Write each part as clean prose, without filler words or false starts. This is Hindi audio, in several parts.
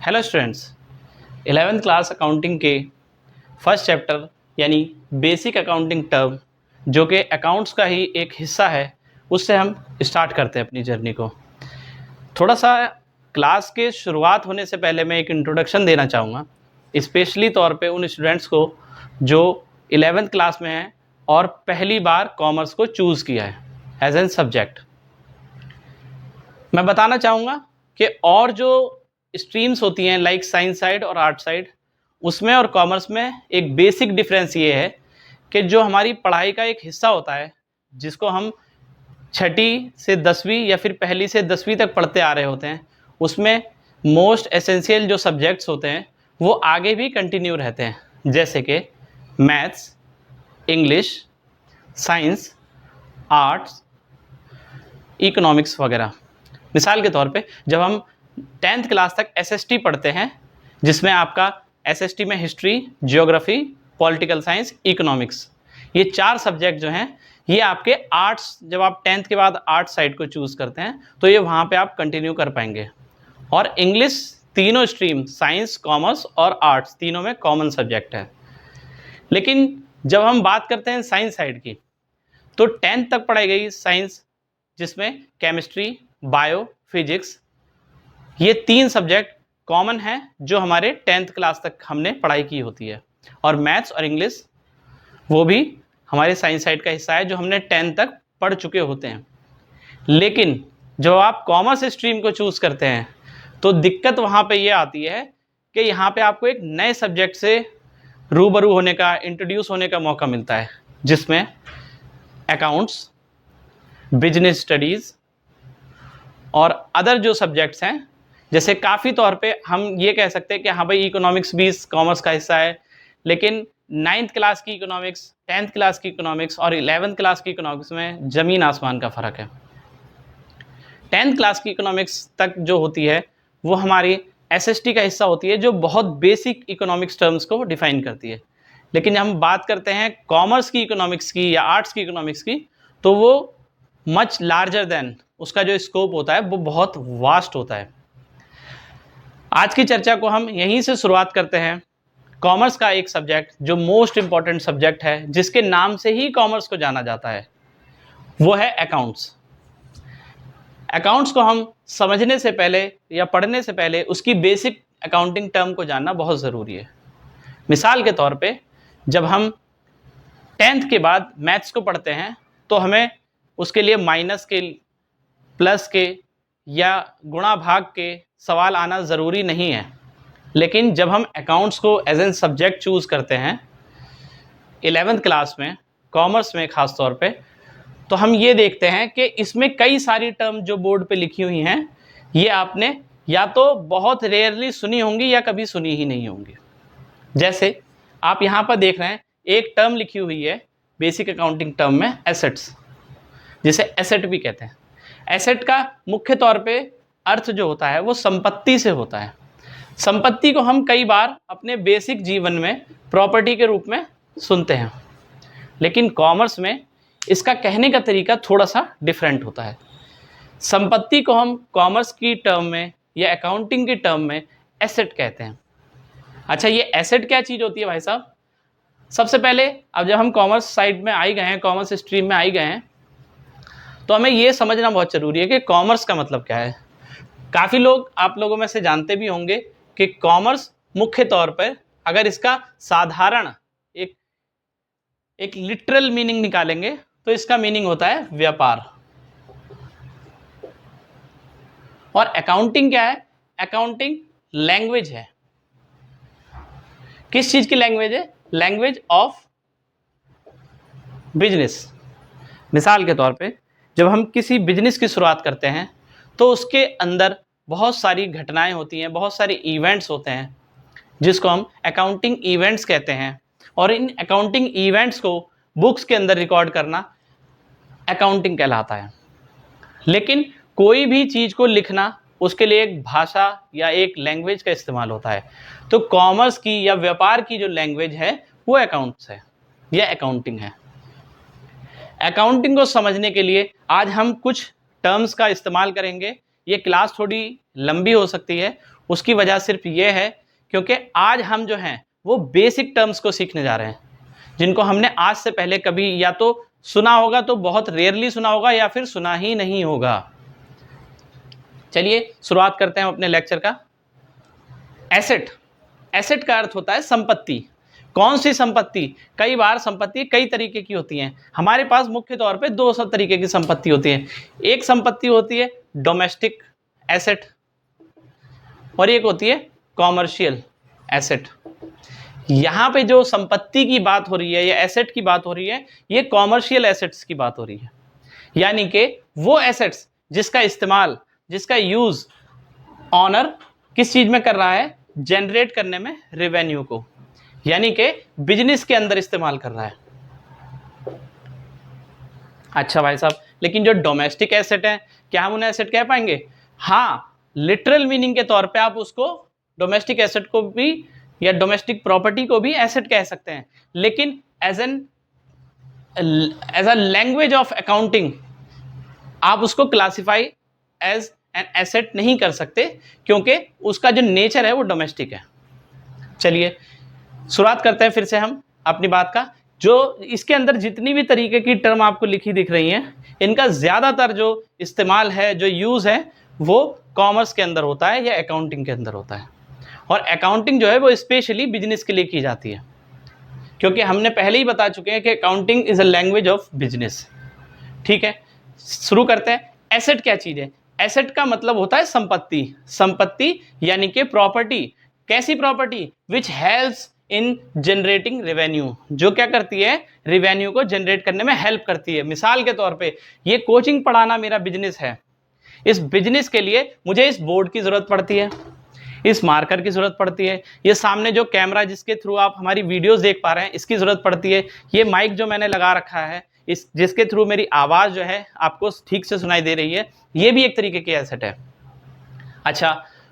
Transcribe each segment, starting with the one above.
Hello students, 11th class accounting के फर्स्ट चैप्टर यानी बेसिक अकाउंटिंग टर्म जो कि अकाउंट्स का ही एक हिस्सा है, उससे हम स्टार्ट करते हैं अपनी जर्नी को। थोड़ा सा क्लास के शुरुआत होने से पहले मैं एक इंट्रोडक्शन देना चाहूँगा, स्पेशली तौर पे उन स्टूडेंट्स को जो 11th क्लास में हैं और पहली बार कॉमर्स को चूज़ किया है एज एन सब्जेक्ट। मैं बताना चाहूँगा कि और जो स्ट्रीम्स होती हैं लाइक साइंस साइड और आर्ट साइड, उसमें और कॉमर्स में एक बेसिक डिफरेंस ये है कि जो हमारी पढ़ाई का एक हिस्सा होता है जिसको हम छठी से 10वीं या फिर पहली से 10वीं तक पढ़ते आ रहे होते हैं, उसमें मोस्ट एसेंशियल जो सब्जेक्ट्स होते हैं वो आगे भी कंटिन्यू रहते हैं, जैसे कि maths, English, science, arts, economics वगैरह। मिसाल के तौर पे जब हम 10th क्लास तक एसएसटी पढ़ते हैं, जिसमें आपका एसएसटी में history, geography, political science, economics, ये 4 सब्जेक्ट जो हैं ये आपके आर्ट्स, जब आप 10th के बाद आर्ट साइड को चूज़ करते हैं तो ये वहाँ पे आप कंटिन्यू कर पाएंगे। और इंग्लिश, तीनों स्ट्रीम साइंस, कॉमर्स और आर्ट्स तीनों में कॉमन सब्जेक्ट है। लेकिन जब हम बात करते हैं साइंस साइड की, तो 10th तक पढ़ाई गई साइंस, जिसमें केमिस्ट्री, बायो, फिजिक्स, ये 3 सब्जेक्ट कॉमन हैं जो हमारे 10th क्लास तक हमने पढ़ाई की होती है। और मैथ्स और इंग्लिश वो भी हमारे साइंस साइड का हिस्सा है जो हमने 10th तक पढ़ चुके होते हैं। लेकिन जब आप कॉमर्स स्ट्रीम को चूज़ करते हैं तो दिक्कत वहाँ पे ये आती है कि यहाँ पे आपको एक नए सब्जेक्ट से रूबरू होने का, इंट्रोड्यूस होने का मौका मिलता है, जिसमें अकाउंट्स, बिजनेस स्टडीज़ और अदर जो सब्जेक्ट्स हैं, जैसे काफ़ी तौर पे हम ये कह सकते हैं कि हाँ भाई इकोनॉमिक्स भी कॉमर्स का हिस्सा है, लेकिन 9th क्लास की इकोनॉमिक्स, 10th क्लास की इकोनॉमिक्स और 11th क्लास की इकोनॉमिक्स में ज़मीन आसमान का फ़र्क है। 10th क्लास की इकोनॉमिक्स तक जो होती है वो हमारी एसएसटी का हिस्सा होती है, जो बहुत बेसिक इकोनॉमिक्स टर्म्स को डिफाइन करती है। लेकिन जब हम बात करते हैं कॉमर्स की इकोनॉमिक्स की या आर्ट्स की इकोनॉमिक्स की, तो वो मच लार्जर देन, उसका जो स्कोप होता है वो बहुत वास्ट होता है। आज की चर्चा को हम यहीं से शुरुआत करते हैं। कॉमर्स का एक सब्जेक्ट जो मोस्ट इंपॉर्टेंट सब्जेक्ट है, जिसके नाम से ही कॉमर्स को जाना जाता है, वो है अकाउंट्स। अकाउंट्स को हम समझने से पहले या पढ़ने से पहले उसकी बेसिक अकाउंटिंग टर्म को जानना बहुत ज़रूरी है। मिसाल के तौर पे जब हम 10th के बाद मैथ्स को पढ़ते हैं तो हमें उसके लिए माइनस के, प्लस के या गुणा भाग के सवाल आना ज़रूरी नहीं है। लेकिन जब हम अकाउंट्स को एज एन सब्जेक्ट चूज़ करते हैं 11th क्लास में, कॉमर्स में ख़ास तौर पे, तो हम ये देखते हैं कि इसमें कई सारी टर्म जो बोर्ड पे लिखी हुई हैं, ये आपने या तो बहुत रेयरली सुनी होंगी या कभी सुनी ही नहीं होंगी। जैसे आप यहाँ पर देख रहे हैं एक टर्म लिखी हुई है बेसिक अकाउंटिंग टर्म में, एसेट्स, जिसे एसेट भी कहते हैं। एसेट का मुख्य तौर पे अर्थ जो होता है वो संपत्ति से होता है। संपत्ति को हम कई बार अपने बेसिक जीवन में प्रॉपर्टी के रूप में सुनते हैं, लेकिन कॉमर्स में इसका कहने का तरीका थोड़ा सा डिफरेंट होता है। संपत्ति को हम कॉमर्स की टर्म में या अकाउंटिंग की टर्म में एसेट कहते हैं। अच्छा, ये एसेट क्या चीज़ होती है भाई साहब? सबसे पहले अब जब हम कॉमर्स साइड में आ ही गए हैं, कॉमर्स स्ट्रीम में आ ही गए हैं, तो हमें ये समझना बहुत ज़रूरी है कि कॉमर्स का मतलब क्या है। काफ़ी लोग आप लोगों में से जानते भी होंगे कि कॉमर्स मुख्य तौर पर, अगर इसका साधारण एक लिटरल मीनिंग निकालेंगे तो इसका मीनिंग होता है व्यापार। और अकाउंटिंग क्या है? अकाउंटिंग लैंग्वेज है। किस चीज की लैंग्वेज है? Language of business. मिसाल के तौर पे जब हम किसी बिजनेस की शुरुआत करते हैं तो उसके अंदर बहुत सारी घटनाएं होती हैं, बहुत सारे इवेंट्स होते हैं, जिसको हम अकाउंटिंग इवेंट्स कहते हैं। और इन अकाउंटिंग इवेंट्स को बुक्स के अंदर रिकॉर्ड करना अकाउंटिंग कहलाता है। लेकिन कोई भी चीज़ को लिखना, उसके लिए एक भाषा या एक लैंग्वेज का इस्तेमाल होता है। तो कॉमर्स की या व्यापार की जो लैंग्वेज है वो अकाउंट्स है या अकाउंटिंग है। अकाउंटिंग को समझने के लिए आज हम कुछ टर्म्स का इस्तेमाल करेंगे। ये क्लास थोड़ी लंबी हो सकती है, उसकी वजह सिर्फ ये है क्योंकि आज हम जो हैं वो बेसिक टर्म्स को सीखने जा रहे हैं, जिनको हमने आज से पहले कभी या तो सुना होगा तो बहुत रेयरली सुना होगा या फिर सुना ही नहीं होगा। चलिए शुरुआत करते हैं अपने लेक्चर का। एसेट, एसेट का अर्थ होता है संपत्ति। कौन सी संपत्ति? कई बार संपत्ति कई तरीके की होती हैं। हमारे पास मुख्य तौर पे दो सब तरीके की संपत्ति होती है। एक संपत्ति होती है डोमेस्टिक एसेट और एक होती है कॉमर्शियल एसेट। यहाँ पे जो संपत्ति की बात हो रही है या एसेट की बात हो रही है, ये कॉमर्शियल एसेट्स की बात हो रही है, यानी कि वो एसेट्स जिसका इस्तेमाल, जिसका यूज ऑनर किस चीज में कर रहा है? जनरेट करने में रेवेन्यू को, यानी कि बिजनेस के अंदर इस्तेमाल कर रहा है। अच्छा भाई साहब, लेकिन जो डोमेस्टिक एसेट है, क्या हम उन्हें एसेट कह पाएंगे? हाँ, लिटरल मीनिंग के तौर पे आप उसको डोमेस्टिक एसेट को भी या डोमेस्टिक प्रॉपर्टी को भी एसेट कह सकते हैं, लेकिन as a language of accounting आप उसको क्लासिफाई एज एन एसेट नहीं कर सकते, क्योंकि उसका जो नेचर है वो डोमेस्टिक है। चलिए शुरुआत करते हैं फिर से हम अपनी बात का। जो इसके अंदर जितनी भी तरीके की टर्म आपको लिखी दिख रही हैं, इनका ज़्यादातर जो इस्तेमाल है, जो यूज़ है, वो कॉमर्स के अंदर होता है या अकाउंटिंग के अंदर होता है। और अकाउंटिंग जो है वो स्पेशली बिजनेस के लिए की जाती है, क्योंकि हमने पहले ही बता चुके हैं कि accounting is a language of business. ठीक है, शुरू करते हैं। एसेट क्या चीज़ है? एसेट का मतलब होता है संपत्ति। संपत्ति यानी कि प्रॉपर्टी। कैसी property? Which helps in generating revenue, जो क्या करती है? रेवेन्यू को जनरेट करने में हेल्प करती है। मिसाल के तौर पे ये कोचिंग पढ़ाना मेरा बिजनेस है। इस बिजनेस के लिए मुझे इस बोर्ड की ज़रूरत पड़ती है, इस मार्कर की ज़रूरत पड़ती है, ये सामने जो कैमरा जिसके थ्रू आप हमारी वीडियोस देख पा रहे हैं इसकी ज़रूरत पड़ती है, ये माइक जो मैंने लगा रखा है इस जिसके थ्रू मेरी आवाज़ जो है आपको ठीक से सुनाई दे रही है, ये भी एक तरीके की एसेट है। अच्छा,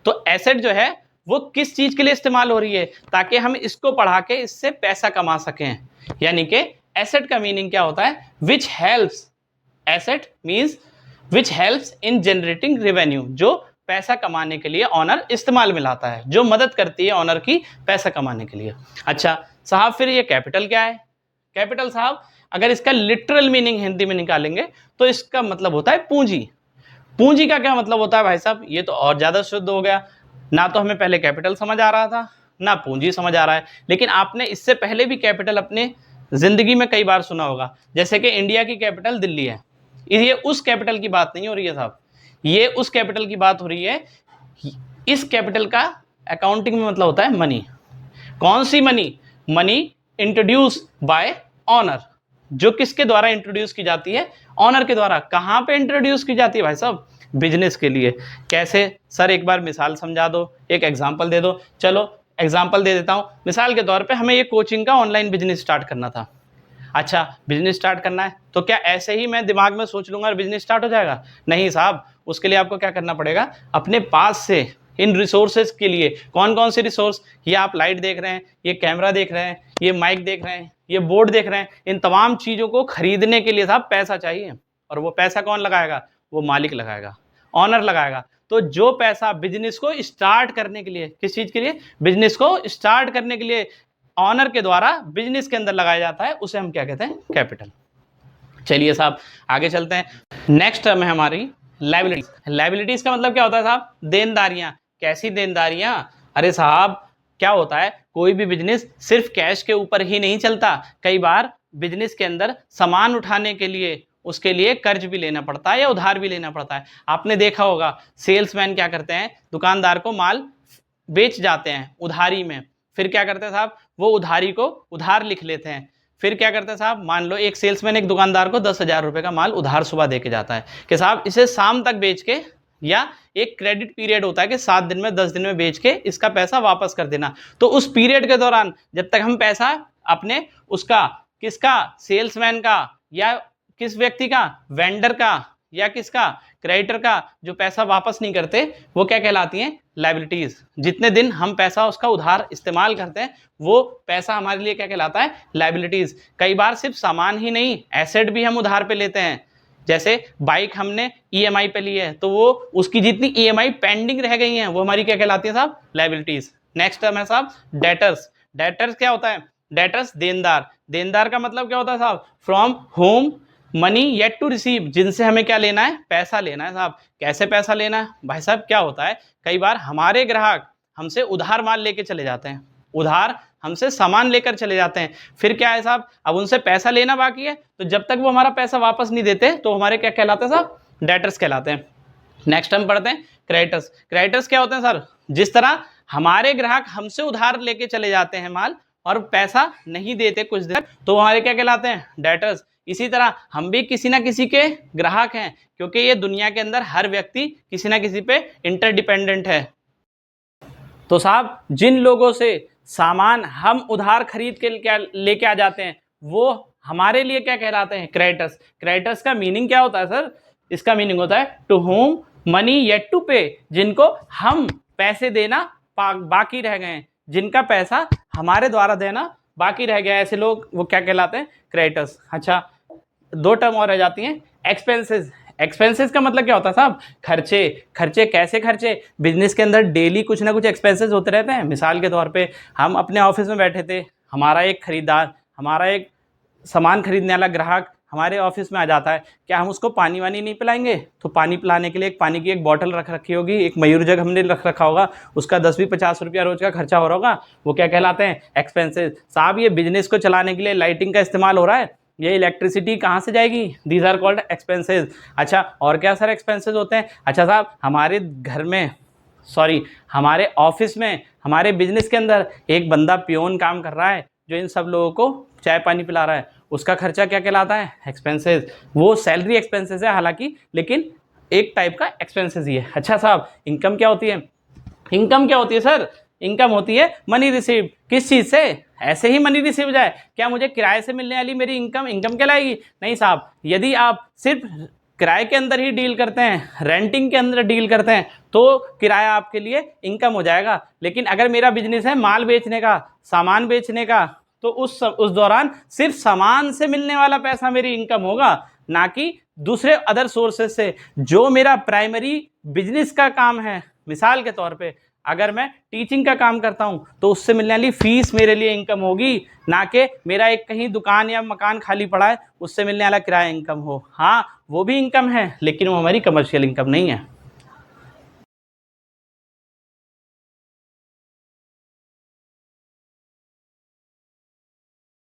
तो एसेट जो है वो किस चीज़ के लिए इस्तेमाल हो रही है? ताकि हम इसको पढ़ा के इससे पैसा कमा सकें। यानी कि एसेट का मीनिंग क्या होता है? Which helps, asset means which helps in generating revenue, जो पैसा कमाने के लिए ऑनर इस्तेमाल में लाता है, जो मदद करती है ऑनर की पैसा कमाने के लिए। अच्छा साहब, फिर ये कैपिटल क्या है? कैपिटल साहब, अगर इसका लिटरल मीनिंग हिंदी में निकालेंगे तो इसका मतलब होता है पूंजी। पूंजी का क्या मतलब होता है भाई साहब? ये तो और ज़्यादा शुद्ध हो गया। ना तो हमें पहले कैपिटल समझ आ रहा था, ना पूंजी समझ आ रहा है। लेकिन आपने इससे पहले भी कैपिटल अपने ज़िंदगी में कई बार सुना होगा, जैसे कि इंडिया की कैपिटल दिल्ली है। ये उस कैपिटल की बात नहीं हो रही है साहब, ये उस कैपिटल की बात हो रही है। इस कैपिटल का अकाउंटिंग में मतलब होता है मनी। कौन सी money? Money introduce by owner, जो किसके द्वारा इंट्रोड्यूस की जाती है? ऑनर के द्वारा। कहाँ पे इंट्रोड्यूस की जाती है भाई साहब? बिजनेस के लिए। कैसे सर, एक बार मिसाल समझा दो, एक एग्जांपल दे दो। चलो एग्जांपल दे देता हूँ। मिसाल के तौर पे हमें ये कोचिंग का ऑनलाइन बिजनेस स्टार्ट करना था। अच्छा, बिजनेस स्टार्ट करना है तो क्या ऐसे ही मैं दिमाग में सोच लूंगा और बिजनेस स्टार्ट हो जाएगा? नहीं साहब, उसके लिए आपको क्या करना पड़ेगा? अपने पास से इन रिसोर्सेज के लिए, कौन कौन से रिसोर्स? ये आप लाइट देख रहे हैं, ये कैमरा देख रहे हैं, ये माइक देख रहे हैं, ये बोर्ड देख रहे हैं, इन तमाम चीज़ों को खरीदने के लिए साहब पैसा चाहिए। और वो पैसा कौन लगाएगा? वो मालिक लगाएगा, ऑनर लगाएगा। तो जो पैसा बिजनेस को स्टार्ट करने के लिए, किस चीज़ के लिए? बिजनेस को स्टार्ट करने के लिए ऑनर के द्वारा बिजनेस के अंदर लगाया जाता है, उसे हम क्या कहते हैं? कैपिटल। चलिए साहब आगे चलते हैं। नेक्स्ट टर्म है हमारी लायबिलिटीज। लायबिलिटीज का मतलब क्या होता है साहब? देनदारियां। कैसी देनदारियां? अरे साहब, क्या होता है, कोई भी बिजनेस सिर्फ कैश के ऊपर ही नहीं चलता। कई बार बिजनेस के अंदर सामान उठाने के लिए उसके लिए कर्ज भी लेना पड़ता है या उधार भी लेना पड़ता है। आपने देखा होगा सेल्समैन क्या करते हैं, दुकानदार को माल बेच जाते हैं उधारी में। फिर क्या करते हैं साहब? वो उधारी को उधार लिख लेते हैं। फिर क्या करते हैं साहब? मान लो एक सेल्समैन एक दुकानदार को 10,000 रुपये का माल उधार सुबह दे के जाता है कि साहब इसे शाम तक बेच के, या एक क्रेडिट पीरियड होता है कि 7 दिन में 10 दिन में बेच के इसका पैसा वापस कर देना। तो उस पीरियड के दौरान जब तक हम पैसा अपने उसका, किसका? सेल्समैन का, या किस व्यक्ति का? वेंडर का, या किसका? क्रेडिटर का, जो पैसा वापस नहीं करते, वो क्या कहलाती हैं? लायबिलिटीज। जितने दिन हम पैसा उसका उधार इस्तेमाल करते हैं वो पैसा हमारे लिए क्या कहलाता है? लायबिलिटीज। कई बार सिर्फ सामान ही नहीं, एसेट भी हम उधार पे लेते हैं। जैसे बाइक हमने ईएमआई पे ली है तो वो उसकी जितनी ईएमआई पेंडिंग रह गई हैं वो हमारी क्या कहलाती है साहब, लायबिलिटीज। नेक्स्ट टर्म है साहब डेटर्स। डेटर्स क्या होता है, डेटर्स देनदार। देनदार का मतलब क्या होता है साहब, from whom money yet to receive, जिनसे हमें क्या लेना है, पैसा लेना है साहब। कैसे पैसा लेना है भाई साहब, क्या होता है कई बार हमारे ग्राहक हमसे उधार माल लेके चले जाते हैं, उधार हमसे सामान लेकर चले जाते हैं, फिर क्या है साहब, अब उनसे पैसा लेना बाकी है, तो जब तक वो हमारा पैसा वापस नहीं देते तो हमारे क्या कहलाते हैं साहब, डेटर्स कहलाते हैं। नेक्स्ट हम पढ़ते हैं क्रेडिटर्स। क्रेडिटर्स क्या होते हैं सर, जिस तरह हमारे ग्राहक हमसे उधार लेके चले जाते हैं माल और पैसा नहीं देते कुछ देर, तो हमारे क्या कहलाते हैं, डेटर्स। इसी तरह हम भी किसी ना किसी के ग्राहक हैं, क्योंकि ये दुनिया के अंदर हर व्यक्ति किसी ना किसी पे इंटरडिपेंडेंट है। तो साहब जिन लोगों से सामान हम उधार खरीद के लेके आ जाते हैं वो हमारे लिए क्या कहलाते हैं, क्रेडिटर्स। क्रेडिटर्स का मीनिंग क्या होता है सर, इसका मीनिंग होता है to whom money yet to pay, जिनको हम पैसे देना बाकी रह गए हैं, जिनका पैसा हमारे द्वारा देना बाकी रह गया, ऐसे लोग वो क्या कहलाते हैं, क्रेडिटर्स। अच्छा, दो टर्म और रह जाती हैं, एक्सपेंसेस। एक्सपेंसेस का मतलब क्या होता है साहब, खर्चे। खर्चे कैसे खर्चे, बिजनेस के अंदर डेली कुछ ना कुछ एक्सपेंसेस होते रहते हैं। मिसाल के तौर पे हम अपने ऑफिस में बैठे थे, हमारा एक खरीदार, हमारा एक सामान खरीदने वाला ग्राहक हमारे ऑफिस में आ जाता है, क्या हम उसको पानी वानी नहीं पिलाएंगे, तो पानी पिलाने के लिए एक पानी की एक बॉटल रख रखी होगी, एक मयूर जग हमने रख रखा होगा, उसका 10-50 रुपया रोज का खर्चा हो रहा होगा, वो क्या कहलाते हैं, एक्सपेंसेस। साहब ये बिजनेस को चलाने के लिए लाइटिंग का इस्तेमाल हो रहा है, ये इलेक्ट्रिसिटी कहाँ से जाएगी, दीज आर कॉल्ड एक्सपेंसेस। अच्छा, और क्या सर एक्सपेंसेस होते हैं, अच्छा साहब हमारे घर में हमारे ऑफिस में, हमारे बिजनेस के अंदर एक बंदा पियोन काम कर रहा है जो इन सब लोगों को चाय पानी पिला रहा है, उसका खर्चा क्या कहलाता है, एक्सपेंसेस। वो सैलरी एक्सपेंसेस है हालांकि, लेकिन एक टाइप का एक्सपेंसेस ही है। अच्छा साहब इनकम क्या होती है, इनकम क्या होती है सर, इनकम होती है मनी रिसीव। किस चीज़ से, ऐसे ही मनी रिसीव जाए, क्या मुझे किराए से मिलने वाली मेरी इनकम कहलाएगी, नहीं साहब। यदि आप सिर्फ किराए के अंदर ही डील करते हैं, रेंटिंग के अंदर डील करते हैं, तो किराया आपके लिए इनकम हो जाएगा। लेकिन अगर मेरा बिजनेस है माल बेचने का, सामान बेचने का, तो उस दौरान सिर्फ सामान से मिलने वाला पैसा मेरी इनकम होगा, ना कि दूसरे अदर सोर्सेज से जो मेरा प्राइमरी बिजनेस का काम है। मिसाल के तौर पे अगर मैं टीचिंग का काम करता हूं तो उससे मिलने वाली फीस मेरे लिए इनकम होगी, ना कि मेरा एक कहीं दुकान या मकान खाली पड़ा है उससे मिलने वाला किराया इनकम हो। हाँ वो भी इनकम है, लेकिन वो हमारी कमर्शियल इनकम नहीं है।